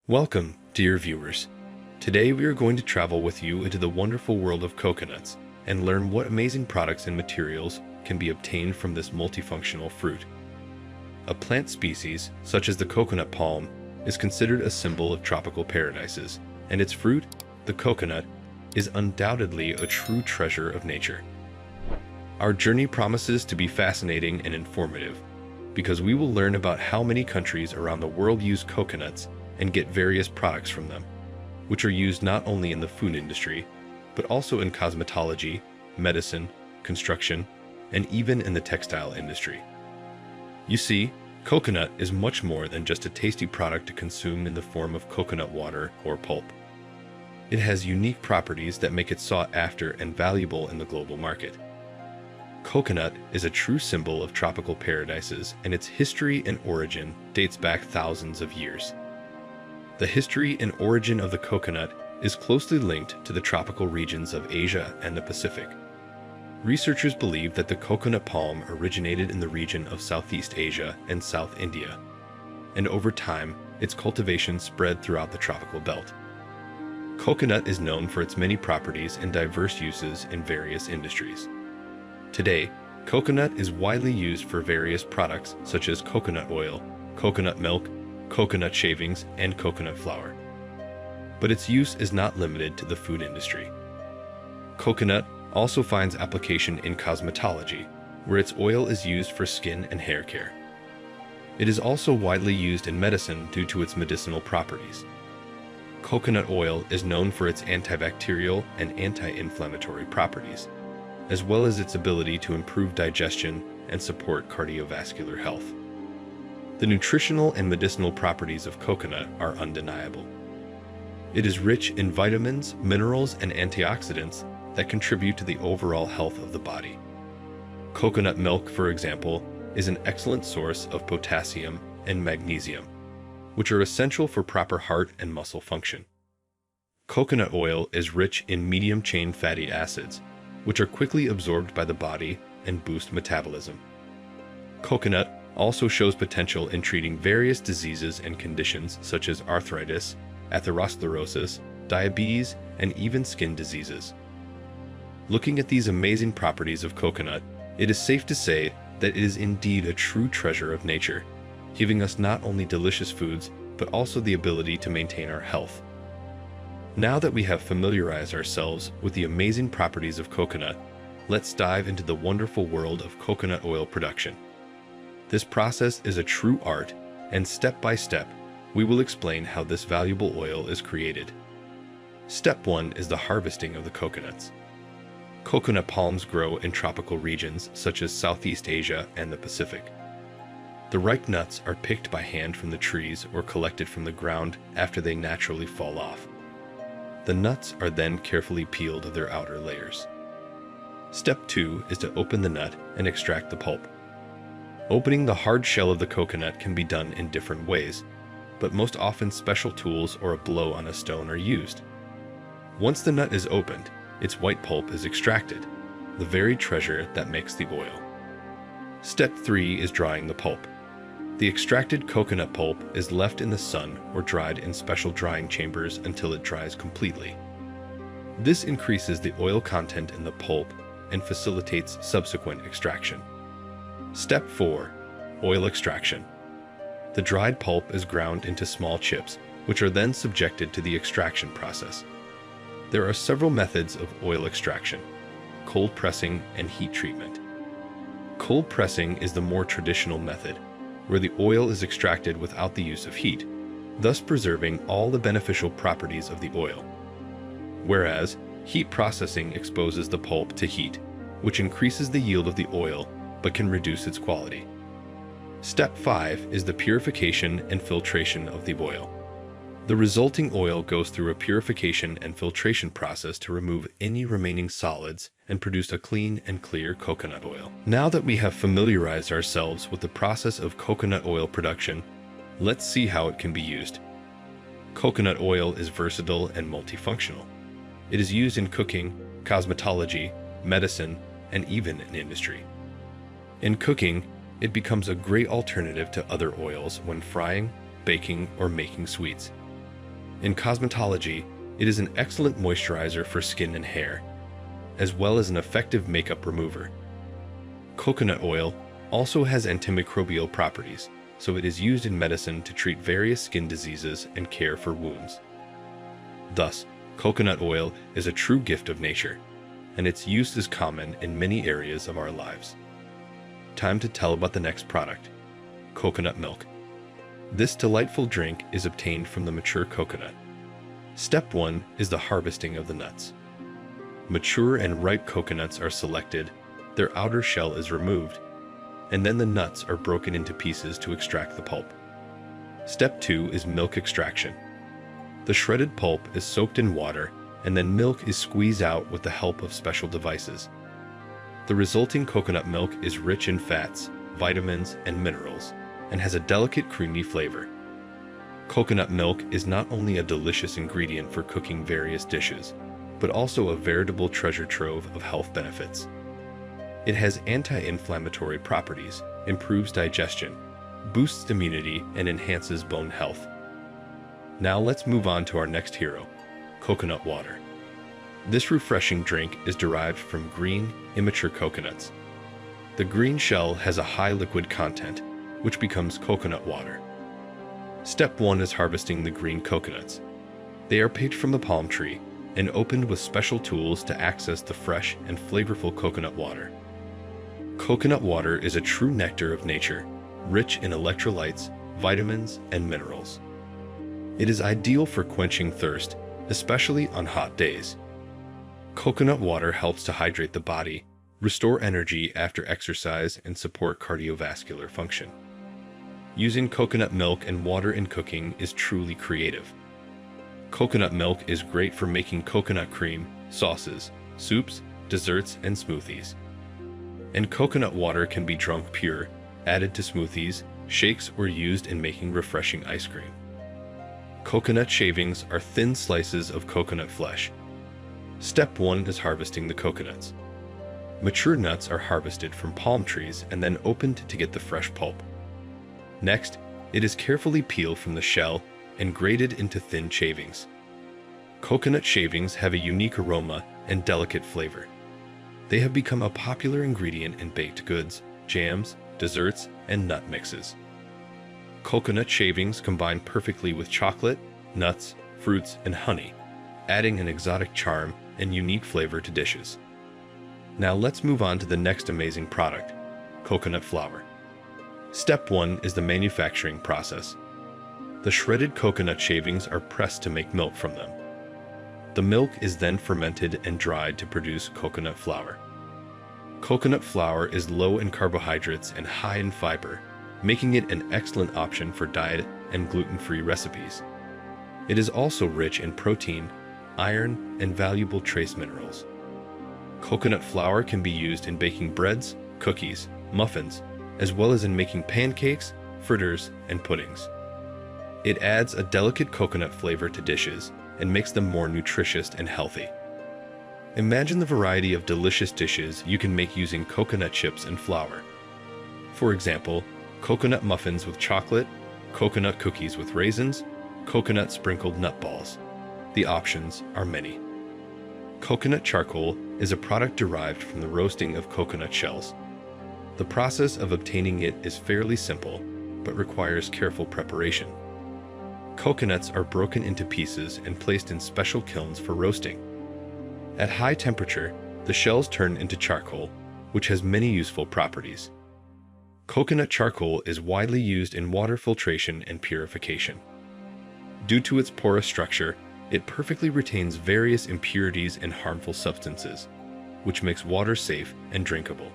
Welcome, dear viewers. Today we are going to travel with you into the wonderful world of coconuts and learn what amazing products and materials can be obtained from this multifunctional fruit. A plant species, such as the coconut palm, is considered a symbol of tropical paradises, and its fruit, the coconut, is undoubtedly a true treasure of nature. Our journey promises to be fascinating and informative, because we will learn about how many countries around the world use coconuts and get various products from them, which are used not only in the food industry, but also in cosmetology, medicine, construction, and even in the textile industry. You see, coconut is much more than just a tasty product to consume in the form of coconut water or pulp. It has unique properties that make it sought after and valuable in the global market. Coconut is a true symbol of tropical paradises, and its history and origin dates back thousands of years. The history and origin of the coconut is closely linked to the tropical regions of Asia and the Pacific. Researchers believe that the coconut palm originated in the region of Southeast Asia and South India, and over time, its cultivation spread throughout the tropical belt. Coconut is known for its many properties and diverse uses in various industries. Today, coconut is widely used for various products such as coconut oil, coconut milk, coconut shavings, and coconut flour. But its use is not limited to the food industry. Coconut also finds application in cosmetology, where its oil is used for skin and hair care. It is also widely used in medicine due to its medicinal properties. Coconut oil is known for its antibacterial and anti-inflammatory properties, as well as its ability to improve digestion and support cardiovascular health. The nutritional and medicinal properties of coconut are undeniable. It is rich in vitamins, minerals, and antioxidants that contribute to the overall health of the body. Coconut milk, for example, is an excellent source of potassium and magnesium, which are essential for proper heart and muscle function. Coconut oil is rich in medium-chain fatty acids, which are quickly absorbed by the body and boost metabolism. Coconut also shows potential in treating various diseases and conditions such as arthritis, atherosclerosis, diabetes, and even skin diseases. Looking at these amazing properties of coconut, it is safe to say that it is indeed a true treasure of nature, giving us not only delicious foods, but also the ability to maintain our health. Now that we have familiarized ourselves with the amazing properties of coconut, let's dive into the wonderful world of coconut oil production. This process is a true art, and step by step, we will explain how this valuable oil is created. Step 1 is the harvesting of the coconuts. Coconut palms grow in tropical regions such as Southeast Asia and the Pacific. The ripe nuts are picked by hand from the trees or collected from the ground after they naturally fall off. The nuts are then carefully peeled of their outer layers. Step 2 is to open the nut and extract the pulp. Opening the hard shell of the coconut can be done in different ways, but most often special tools or a blow on a stone are used. Once the nut is opened, its white pulp is extracted, the very treasure that makes the oil. Step 3 is drying the pulp. The extracted coconut pulp is left in the sun or dried in special drying chambers until it dries completely. This increases the oil content in the pulp and facilitates subsequent extraction. Step 4. Oil extraction. The dried pulp is ground into small chips, which are then subjected to the extraction process. There are several methods of oil extraction: cold pressing and heat treatment. Cold pressing is the more traditional method, where the oil is extracted without the use of heat, thus preserving all the beneficial properties of the oil. Whereas, heat processing exposes the pulp to heat, which increases the yield of the oil, but can reduce its quality. Step 5 is the purification and filtration of the oil. The resulting oil goes through a purification and filtration process to remove any remaining solids and produce a clean and clear coconut oil. Now that we have familiarized ourselves with the process of coconut oil production, let's see how it can be used. Coconut oil is versatile and multifunctional. It is used in cooking, cosmetology, medicine, and even in industry. In cooking, it becomes a great alternative to other oils when frying, baking, or making sweets. In cosmetology, it is an excellent moisturizer for skin and hair, as well as an effective makeup remover. Coconut oil also has antimicrobial properties, so it is used in medicine to treat various skin diseases and care for wounds. Thus, coconut oil is a true gift of nature, and its use is common in many areas of our lives. Time to tell about the next product: coconut milk. This delightful drink is obtained from the mature coconut. Step 1 is the harvesting of the nuts. Mature and ripe coconuts are selected, their outer shell is removed, and then the nuts are broken into pieces to extract the pulp. Step 2 is milk extraction. The shredded pulp is soaked in water, and then milk is squeezed out with the help of special devices. The resulting coconut milk is rich in fats, vitamins, and minerals, and has a delicate creamy flavor. Coconut milk is not only a delicious ingredient for cooking various dishes, but also a veritable treasure trove of health benefits. It has anti-inflammatory properties, improves digestion, boosts immunity, and enhances bone health. Now let's move on to our next hero, coconut water. This refreshing drink is derived from green, immature coconuts. The green shell has a high liquid content, which becomes coconut water. Step 1 is harvesting the green coconuts. They are picked from the palm tree and opened with special tools to access the fresh and flavorful coconut water. Coconut water is a true nectar of nature, rich in electrolytes, vitamins, and minerals. It is ideal for quenching thirst, especially on hot days. Coconut water helps to hydrate the body, restore energy after exercise, and support cardiovascular function. Using coconut milk and water in cooking is truly creative. Coconut milk is great for making coconut cream, sauces, soups, desserts, and smoothies. And coconut water can be drunk pure, added to smoothies, shakes, or used in making refreshing ice cream. Coconut shavings are thin slices of coconut flesh. Step 1 is harvesting the coconuts. Mature nuts are harvested from palm trees and then opened to get the fresh pulp. Next, it is carefully peeled from the shell and grated into thin shavings. Coconut shavings have a unique aroma and delicate flavor. They have become a popular ingredient in baked goods, jams, desserts, and nut mixes. Coconut shavings combine perfectly with chocolate, nuts, fruits, and honey, adding an exotic charm and unique flavor to dishes. Now let's move on to the next amazing product, coconut flour. Step 1 is the manufacturing process. The shredded coconut shavings are pressed to make milk from them. The milk is then fermented and dried to produce coconut flour. Coconut flour is low in carbohydrates and high in fiber, making it an excellent option for diet and gluten-free recipes. It is also rich in protein, iron, and valuable trace minerals. Coconut flour can be used in baking breads, cookies, muffins, as well as in making pancakes, fritters, and puddings. It adds a delicate coconut flavor to dishes and makes them more nutritious and healthy. Imagine the variety of delicious dishes you can make using coconut chips and flour. For example, coconut muffins with chocolate, coconut cookies with raisins, coconut sprinkled nut balls. The options are many. Coconut charcoal is a product derived from the roasting of coconut shells. The process of obtaining it is fairly simple, but requires careful preparation. Coconuts are broken into pieces and placed in special kilns for roasting. At high temperature, the shells turn into charcoal, which has many useful properties. Coconut charcoal is widely used in water filtration and purification. Due to its porous structure, it perfectly retains various impurities and harmful substances, which makes water safe and drinkable.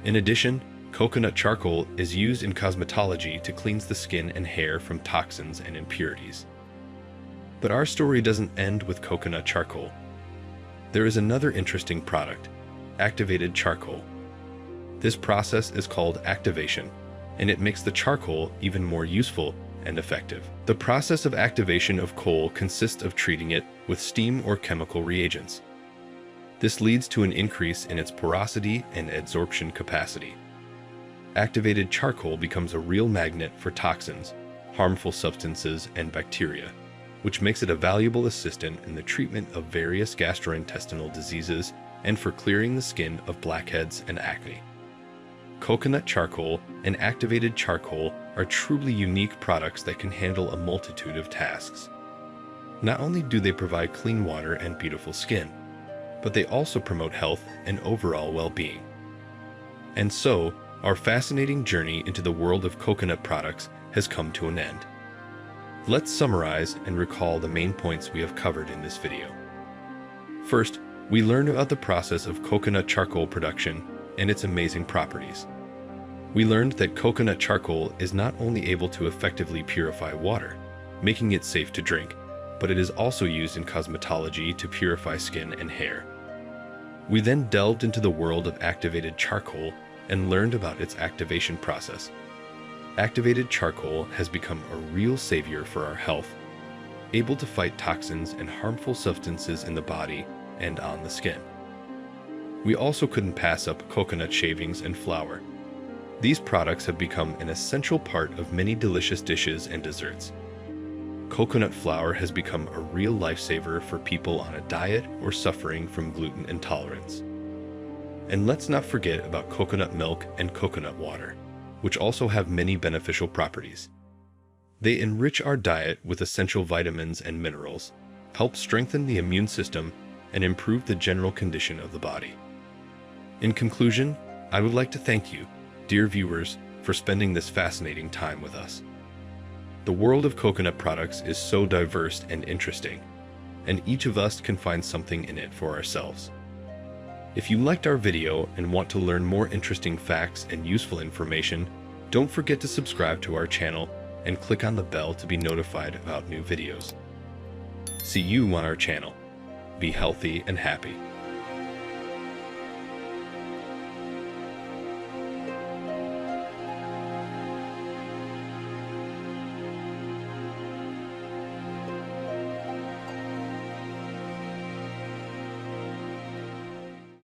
In addition, coconut charcoal is used in cosmetology to cleanse the skin and hair from toxins and impurities. But our story doesn't end with coconut charcoal. There is another interesting product, activated charcoal. This process is called activation, and it makes the charcoal even more useful and effective. The process of activation of coal consists of treating it with steam or chemical reagents. This leads to an increase in its porosity and adsorption capacity. Activated charcoal becomes a real magnet for toxins, harmful substances, and bacteria, which makes it a valuable assistant in the treatment of various gastrointestinal diseases and for clearing the skin of blackheads and acne. Coconut charcoal and activated charcoal are truly unique products that can handle a multitude of tasks. Not only do they provide clean water and beautiful skin, but they also promote health and overall well-being. And so, our fascinating journey into the world of coconut products has come to an end. Let's summarize and recall the main points we have covered in this video. First, we learned about the process of coconut charcoal production and its amazing properties. We learned that coconut charcoal is not only able to effectively purify water, making it safe to drink, but it is also used in cosmetology to purify skin and hair. We then delved into the world of activated charcoal and learned about its activation process. Activated charcoal has become a real savior for our health, able to fight toxins and harmful substances in the body and on the skin. We also couldn't pass up coconut shavings and flour. These products have become an essential part of many delicious dishes and desserts. Coconut flour has become a real lifesaver for people on a diet or suffering from gluten intolerance. And let's not forget about coconut milk and coconut water, which also have many beneficial properties. They enrich our diet with essential vitamins and minerals, help strengthen the immune system, and improve the general condition of the body. In conclusion, I would like to thank you, dear viewers, for spending this fascinating time with us. The world of coconut products is so diverse and interesting, and each of us can find something in it for ourselves. If you liked our video and want to learn more interesting facts and useful information, don't forget to subscribe to our channel and click on the bell to be notified about new videos. See you on our channel. Be healthy and happy.